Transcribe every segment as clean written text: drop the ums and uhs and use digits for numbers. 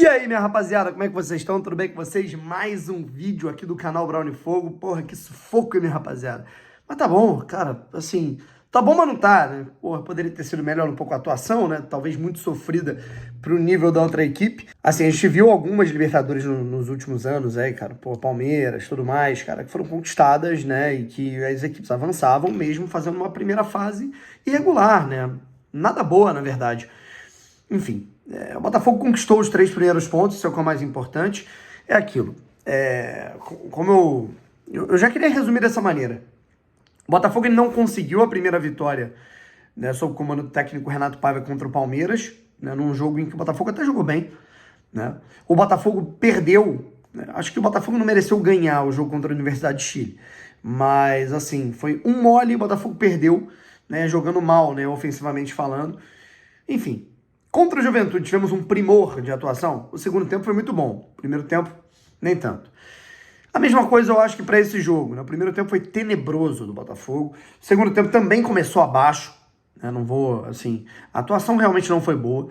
aí, minha rapaziada, como é que vocês estão? Tudo bem com vocês? Mais um vídeo aqui do canal Brown Fogo. Porra, que sufoco, hein, minha rapaziada. Mas tá bom, cara, assim, tá bom, mas não tá, né? Porra, poderia ter sido melhor um pouco a atuação, né? Talvez muito sofrida pro nível da outra equipe. Assim, a gente viu algumas Libertadores nos últimos anos aí, cara. Pô, Palmeiras, tudo mais, cara, que foram conquistadas, né? E que as equipes avançavam mesmo fazendo uma primeira fase irregular, né? Nada boa, na verdade. Enfim, o Botafogo conquistou os 3 primeiros pontos, isso é o que é o mais importante. É aquilo. Como eu já queria resumir dessa maneira. O Botafogo ele não conseguiu a primeira vitória, né, sob o comando do técnico Renato Paiva contra o Palmeiras, né, num jogo em que o Botafogo até jogou bem. Né? O Botafogo perdeu. Né, acho que o Botafogo não mereceu ganhar o jogo contra a Universidade de Chile. Mas, assim, foi um mole e o Botafogo perdeu, né, jogando mal, né, ofensivamente falando. Enfim. Contra o Juventude tivemos um primor de atuação. O segundo tempo foi muito bom. O primeiro tempo, nem tanto. A mesma coisa eu acho que para esse jogo. Né? O primeiro tempo foi tenebroso do Botafogo. O segundo tempo também começou abaixo. Né? Não vou, assim... A atuação realmente não foi boa.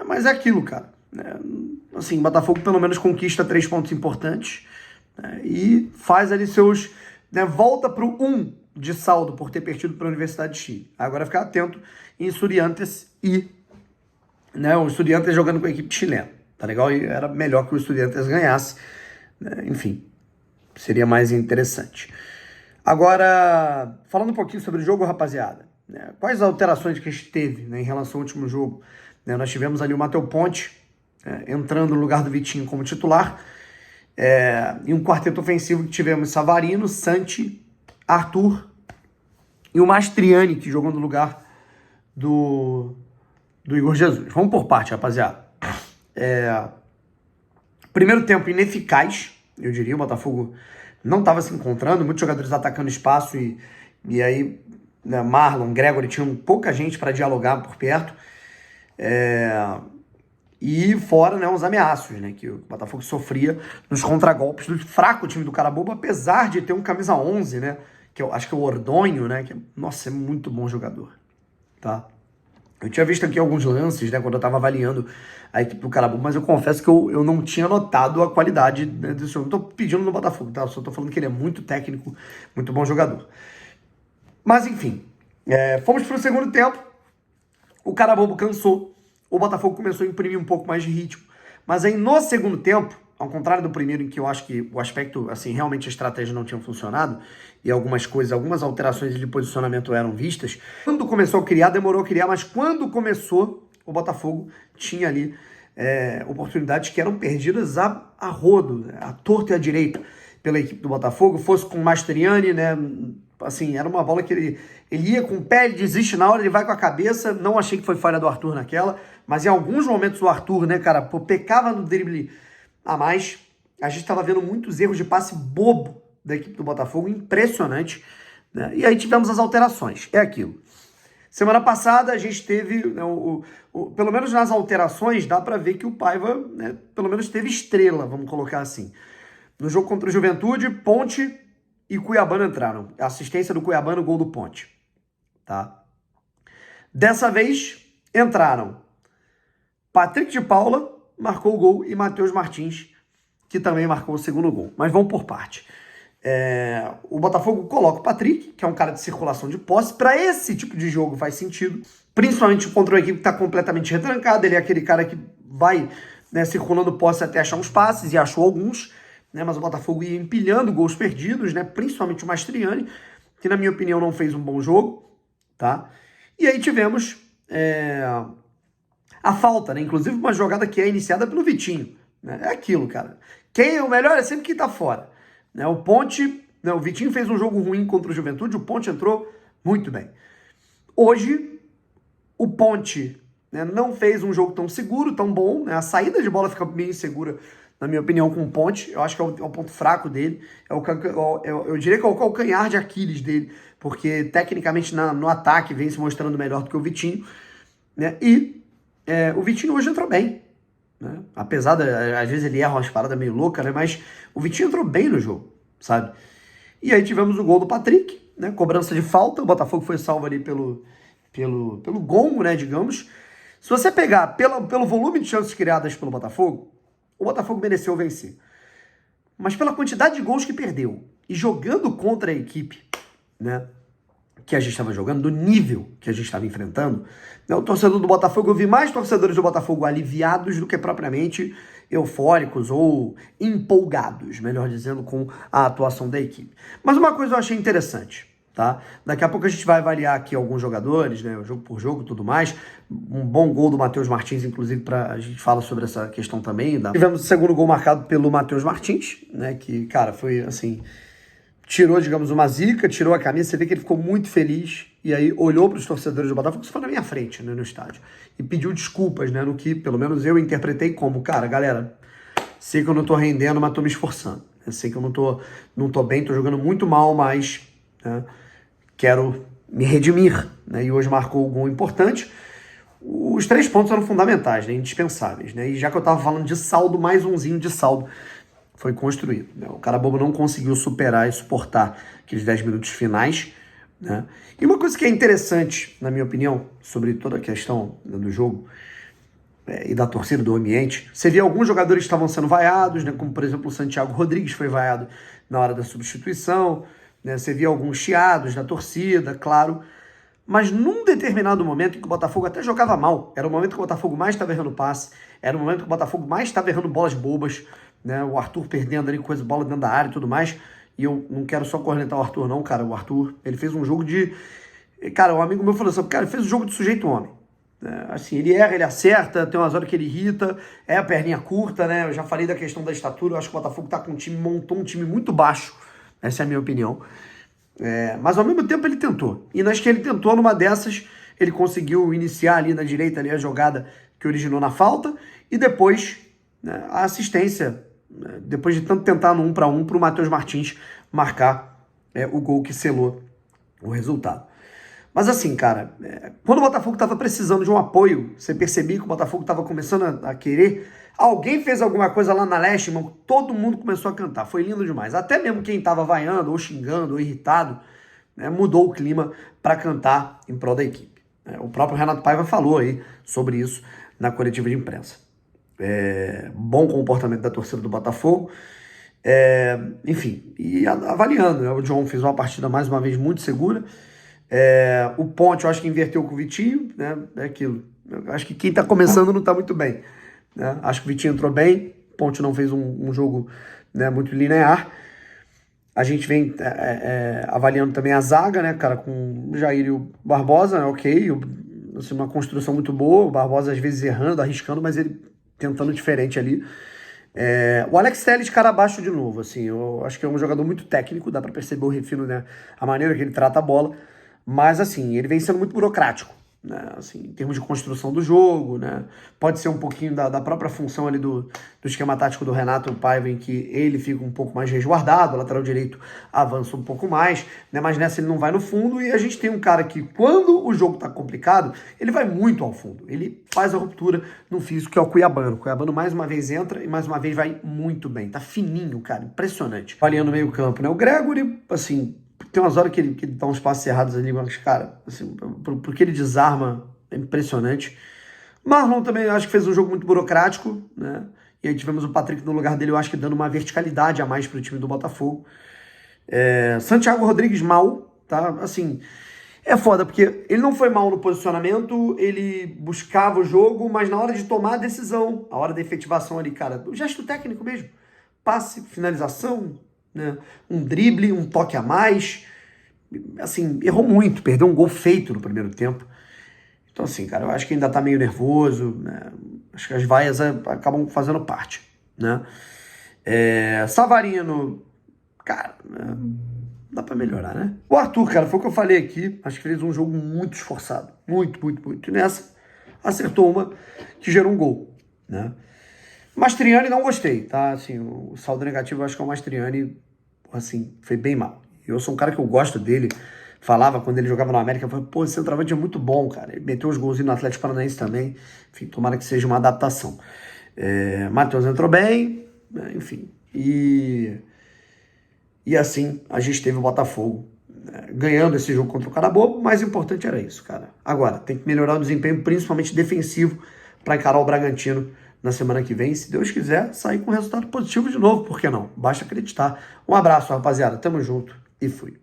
Mas é aquilo, cara. Assim, o Botafogo pelo menos conquista 3 pontos importantes. Né? E faz ali seus... Né? Volta para o 1 de saldo por ter perdido para a Universidade de Chile. Agora ficar atento em Estudiantes e... Né, o Estudiantes jogando com a equipe chilena, tá legal? E era melhor que o Estudiantes ganhasse, né? Enfim, seria mais interessante. Agora, falando um pouquinho sobre o jogo, rapaziada, né? Quais alterações que a gente teve, né, em relação ao último jogo? Né, nós tivemos ali o Matheus Ponte entrando no lugar do Vitinho como titular, e um quarteto ofensivo que tivemos Savarino, Santi, Arthur e o Mastriani, que jogou no lugar do Igor Jesus. Vamos por parte, rapaziada. Primeiro tempo ineficaz, eu diria. O Botafogo não estava se encontrando, muitos jogadores atacando espaço e aí, né, Marlon, Gregory tinham pouca gente para dialogar por perto. E fora, né, uns ameaços, né, que o Botafogo sofria nos contragolpes do fraco time do Carabobo, apesar de ter um camisa 11, né, que eu acho que é o Ordonho, né, que, nossa, é muito bom jogador, tá? Eu tinha visto aqui alguns lances, né, quando eu tava avaliando a equipe do Carabobo, mas eu confesso que eu não tinha notado a qualidade, né, desse jogo. Não tô pedindo no Botafogo, tá? Eu só tô falando que ele é muito técnico, muito bom jogador. Mas, enfim, fomos pro segundo tempo, o Carabobo cansou, o Botafogo começou a imprimir um pouco mais de ritmo. Mas aí, no segundo tempo, ao contrário do primeiro, em que eu acho que o aspecto, assim, realmente a estratégia não tinha funcionado, e algumas coisas, algumas alterações de posicionamento eram vistas, quando começou a criar, demorou a criar, mas quando começou, o Botafogo tinha ali oportunidades que eram perdidas a rodo, à torta e à direita, pela equipe do Botafogo, fosse com o Mastriani, né, assim, era uma bola que ele ia com o pé, ele desiste na hora, ele vai com a cabeça, não achei que foi falha do Arthur naquela, mas em alguns momentos o Arthur, né, cara, pecava no drible a mais. A gente estava vendo muitos erros de passe bobo da equipe do Botafogo, impressionante. Né? E aí tivemos as alterações. É aquilo. Semana passada a gente teve, né, pelo menos nas alterações, dá para ver que o Paiva, né, pelo menos teve estrela, vamos colocar assim. No jogo contra o Juventude, Ponte e Cuiabano entraram. A assistência do Cuiabano, gol do Ponte. Tá? Dessa vez, entraram Patrick de Paula, marcou o gol, e Matheus Martins, que também marcou o segundo gol. Mas vamos por parte. O Botafogo coloca o Patrick, que é um cara de circulação de posse. Para esse tipo de jogo faz sentido, principalmente contra uma equipe que está completamente retrancada. Ele é aquele cara que vai, né, circulando posse até achar uns passes, e achou alguns, né, mas o Botafogo ia empilhando gols perdidos, né, principalmente o Mastriani, que na minha opinião não fez um bom jogo. Tá? E aí tivemos... a falta, né? Inclusive uma jogada que é iniciada pelo Vitinho. Né? É aquilo, cara. Quem é o melhor é sempre quem tá fora. Né? O Ponte, né? O Vitinho fez um jogo ruim contra o Juventude, o Ponte entrou muito bem. Hoje, o Ponte, né, não fez um jogo tão seguro, tão bom. Né? A saída de bola fica bem insegura, na minha opinião, com o Ponte. Eu acho que é o ponto fraco dele. Eu diria que é o calcanhar de Aquiles dele, porque tecnicamente no ataque vem se mostrando melhor do que o Vitinho. Né? E o Vitinho hoje entrou bem, né? Apesar de, às vezes ele erra umas paradas meio loucas, né? Mas o Vitinho entrou bem no jogo, sabe? E aí tivemos o gol do Patrick, né? Cobrança de falta, o Botafogo foi salvo ali pelo gongo, né, digamos. Se você pegar pelo volume de chances criadas pelo Botafogo, o Botafogo mereceu vencer. Mas pela quantidade de gols que perdeu e jogando contra a equipe, né, que a gente estava jogando, do nível que a gente estava enfrentando, né, o torcedor do Botafogo, eu vi mais torcedores do Botafogo aliviados do que propriamente eufóricos ou empolgados, melhor dizendo, com a atuação da equipe. Mas uma coisa eu achei interessante, tá? Daqui a pouco a gente vai avaliar aqui alguns jogadores, né, jogo por jogo e tudo mais. Um bom gol do Matheus Martins, inclusive, a gente fala sobre essa questão também. Tivemos o segundo gol marcado pelo Matheus Martins, né, que, cara, foi assim, tirou, digamos, uma zica, tirou a camisa, você vê que ele ficou muito feliz, e aí olhou para os torcedores do Botafogo, que foi na minha frente, né, no estádio, e pediu desculpas, né, no que, pelo menos eu interpretei como, cara, galera, sei que eu não tô rendendo, mas tô me esforçando, eu sei que eu não tô bem, tô jogando muito mal, mas, né, quero me redimir, né, e hoje marcou um gol importante. Os 3 pontos eram fundamentais, né, indispensáveis, né, e já que eu tava falando de saldo, mais umzinho de saldo foi construído, né? O cara bobo não conseguiu superar e suportar aqueles 10 minutos finais, né? E uma coisa que é interessante, na minha opinião, sobre toda a questão, né, do jogo e da torcida, do ambiente, você vê alguns jogadores que estavam sendo vaiados, né, como por exemplo o Santiago Rodrigues foi vaiado na hora da substituição, né, você via alguns chiados da torcida, claro, mas num determinado momento em que o Botafogo até jogava mal, era o momento que o Botafogo mais estava errando passe, era o momento que o Botafogo mais estava errando bolas bobas, né, o Arthur perdendo ali bola dentro da área e tudo mais, e eu não quero só cornetar o Arthur não, cara, o Arthur, ele fez um jogo de... Cara, um amigo meu falou assim, cara, ele fez um jogo de sujeito homem, né? Assim, ele erra, ele acerta, tem umas horas que ele irrita, é a perninha curta, né, eu já falei da questão da estatura, eu acho que o Botafogo tá com um time, montou um time muito baixo, essa é a minha opinião, mas ao mesmo tempo ele tentou, e nas que ele tentou, numa dessas, ele conseguiu iniciar ali na direita ali a jogada que originou na falta, e depois, né, a assistência, depois de tanto tentar no 1 para 1 para o Matheus Martins marcar o gol que selou o resultado. Mas assim, cara, quando o Botafogo estava precisando de um apoio, você percebia que o Botafogo estava começando a querer, alguém fez alguma coisa lá na Leste, irmão, todo mundo começou a cantar, foi lindo demais. Até mesmo quem estava vaiando, ou xingando, ou irritado, né, mudou o clima para cantar em prol da equipe. O próprio Renato Paiva falou aí sobre isso na coletiva de imprensa. Bom comportamento da torcida do Botafogo, enfim, e avaliando, né? O John fez uma partida mais uma vez muito segura, o Ponte eu acho que inverteu com o Vitinho, né? É aquilo, eu acho que quem tá começando não tá muito bem, né? Acho que o Vitinho entrou bem, o Ponte não fez um jogo, né, muito linear. A gente vem avaliando também a zaga, né, cara, com o Jair e o Barbosa, né, ok, assim, uma construção muito boa, o Barbosa às vezes errando, arriscando, mas ele tentando diferente ali. O Alex Telles, cara abaixo de novo, assim, eu acho que é um jogador muito técnico, dá pra perceber o refino, né, a maneira que ele trata a bola, mas assim, ele vem sendo muito burocrático, né, assim, em termos de construção do jogo, né, pode ser um pouquinho da própria função ali do esquema tático do Renato Paiva, em que ele fica um pouco mais resguardado, o lateral direito avança um pouco mais, né, mas nessa ele não vai no fundo, e a gente tem um cara que, quando o jogo tá complicado, ele vai muito ao fundo, ele faz a ruptura no físico, que é o Cuiabano. O Cuiabano mais uma vez entra e mais uma vez vai muito bem, tá fininho, cara, impressionante. Avaliando o meio campo, né, o Gregory, assim, tem umas horas que ele dá uns passes errados ali, mas, cara, assim, porque ele desarma, é impressionante. Marlon também, acho que fez um jogo muito burocrático, né? E aí tivemos o Patrick no lugar dele, eu acho que dando uma verticalidade a mais pro time do Botafogo. Santiago Rodrigues mal, tá? Assim, é foda, porque ele não foi mal no posicionamento, ele buscava o jogo, mas na hora de tomar a decisão, a hora da efetivação ali, cara, o gesto técnico mesmo, passe, finalização, né, um drible, um toque a mais, assim, errou muito, perdeu um gol feito no primeiro tempo. Então assim, cara, eu acho que ainda tá meio nervoso, né, acho que as vaias acabam fazendo parte, né. Savarino, cara, dá pra melhorar, né? O Arthur, cara, foi o que eu falei aqui, acho que fez um jogo muito esforçado, muito, muito, muito, e nessa acertou uma que gerou um gol, né. Mastriani não gostei, tá? Assim, o saldo negativo eu acho que é o Mastriani, assim, foi bem mal. Eu sou um cara que eu gosto dele, falava quando ele jogava no América, eu falei, pô, esse centroavante é muito bom, cara. Ele meteu os golzinhos no Atlético Paranaense também, enfim, tomara que seja uma adaptação. Matheus entrou bem, né, enfim, e assim a gente teve o Botafogo, né, ganhando esse jogo contra o Carabobo, o mais importante era isso, cara. Agora, tem que melhorar o desempenho, principalmente defensivo, para encarar o Bragantino na semana que vem, se Deus quiser, sair com resultado positivo de novo, por que não? Basta acreditar. Um abraço, rapaziada. Tamo junto e fui.